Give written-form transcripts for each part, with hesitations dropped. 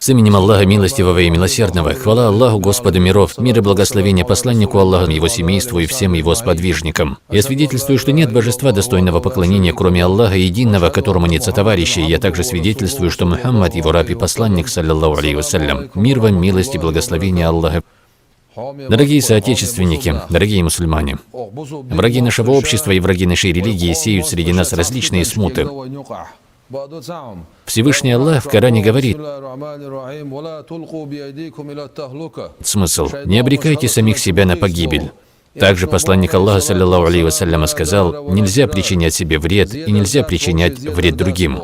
С именем Аллаха Милостивого и Милосердного, хвала Аллаху, Господу миров, мир и благословение посланнику Аллаха, его семейству и всем его сподвижникам. Я свидетельствую, что нет божества достойного поклонения, кроме Аллаха единого, которому нет сотоварища. Я также свидетельствую, что Мухаммад, его раб и посланник, саллаллаху алейхи вассалям. Мир вам, милость и благословение Аллаха. Дорогие соотечественники, дорогие мусульмане, враги нашего общества и враги нашей религии сеют среди нас различные смуты. Всевышний Аллах в Коране говорит, смысл: «Не обрекайте самих себя на погибель». Также посланник Аллаха, саллаллаху алейхи вассаляма, сказал, нельзя причинять себе вред и нельзя причинять вред другим.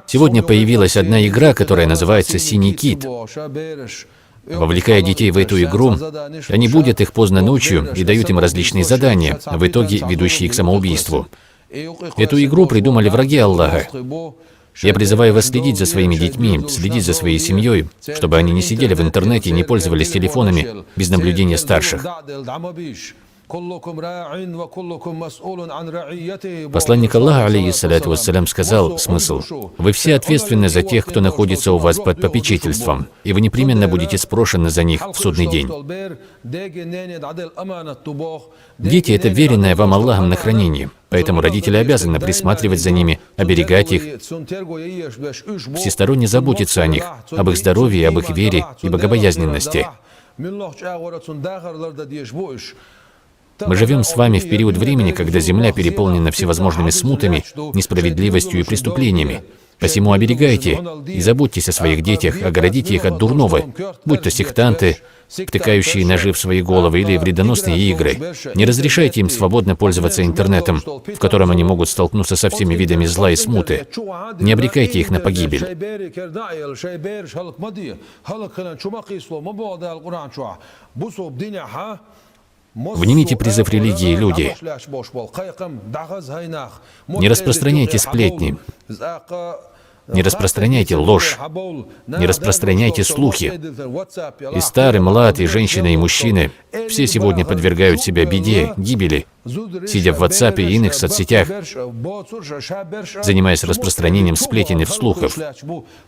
Сегодня появилась одна игра, которая называется «Синий кит». Вовлекая детей в эту игру, они будят их поздно ночью и дают им различные задания, в итоге ведущие к самоубийству. Эту игру придумали враги Аллаха. Я призываю вас следить за своими детьми, следить за своей семьей, чтобы они не сидели в интернете и не пользовались телефонами без наблюдения старших. Посланник Аллаха, алейхиссаляту вассалям, сказал, смысл: «Вы все ответственны за тех, кто находится у вас под попечительством, и вы непременно будете спрошены за них в судный день». Дети – это веренное вам Аллахом на хранение, поэтому родители обязаны присматривать за ними, оберегать их, всесторонне заботиться о них, об их здоровье, об их вере и богобоязненности. Мы живем с вами в период времени, когда земля переполнена всевозможными смутами, несправедливостью и преступлениями. Посему оберегайте и заботьтесь о своих детях, огородите их от дурного, будь то сектанты, втыкающие ножи в свои головы, или вредоносные игры. Не разрешайте им свободно пользоваться интернетом, в котором они могут столкнуться со всеми видами зла и смуты. Не обрекайте их на погибель. Внимите призыв религии, люди. Не распространяйте сплетни, не распространяйте ложь, не распространяйте слухи. И старый, млад, и женщины, и мужчины — все сегодня подвергают себя беде, гибели, сидя в WhatsApp и иных соцсетях, занимаясь распространением сплетен и слухов.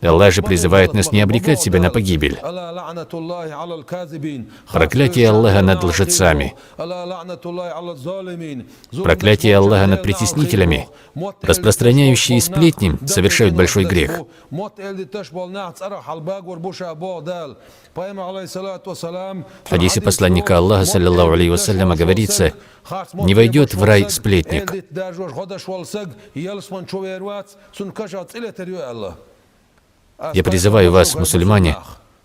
Аллах же призывает нас не обрекать себя на погибель. Проклятие Аллаха над лжецами, проклятие Аллаха над притеснителями. Распространяющие сплетни совершают большой грех. В хадисе посланника Аллаха, саллаллаху алейхи вассаляма, говорится: не войдет в рай сплетник. Я призываю вас, мусульмане,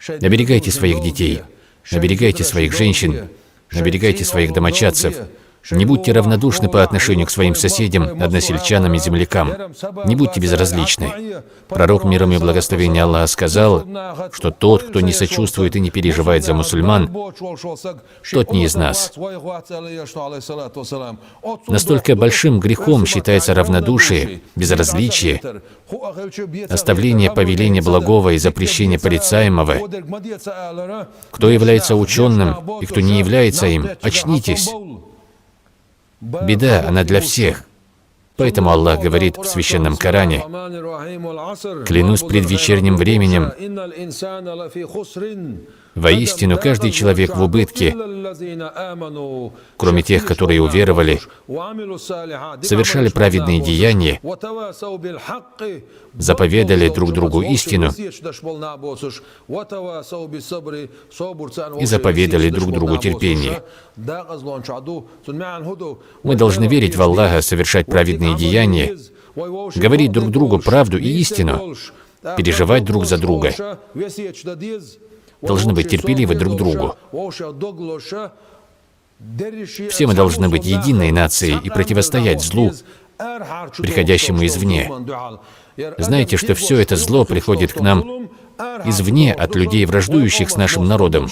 оберегайте своих детей, оберегайте своих женщин, оберегайте своих домочадцев. Не будьте равнодушны по отношению к своим соседям, односельчанам и землякам. Не будьте безразличны. Пророк, миром и благословение Аллаха, сказал, что тот, кто не сочувствует и не переживает за мусульман, тот не из нас. Настолько большим грехом считается равнодушие, безразличие, оставление повеления благого и запрещение порицаемого. Кто является ученым и кто не является им, очнитесь. Беда, она для всех. Поэтому Аллах говорит в Священном Коране: «Клянусь предвечерним временем, воистину каждый человек в убытке, кроме тех, которые уверовали, совершали праведные деяния, заповедали друг другу истину и заповедали друг другу терпение». Мы должны верить в Аллаха, совершать праведные деяния, говорить друг другу правду и истину, переживать друг за друга. Должны быть терпеливы друг к другу. Все мы должны быть единой нацией и противостоять злу, приходящему извне. Знаете, что все это зло приходит к нам извне, от людей, враждующих с нашим народом.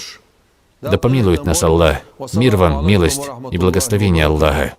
Да помилует нас Аллах. Мир вам, милость и благословение Аллаха.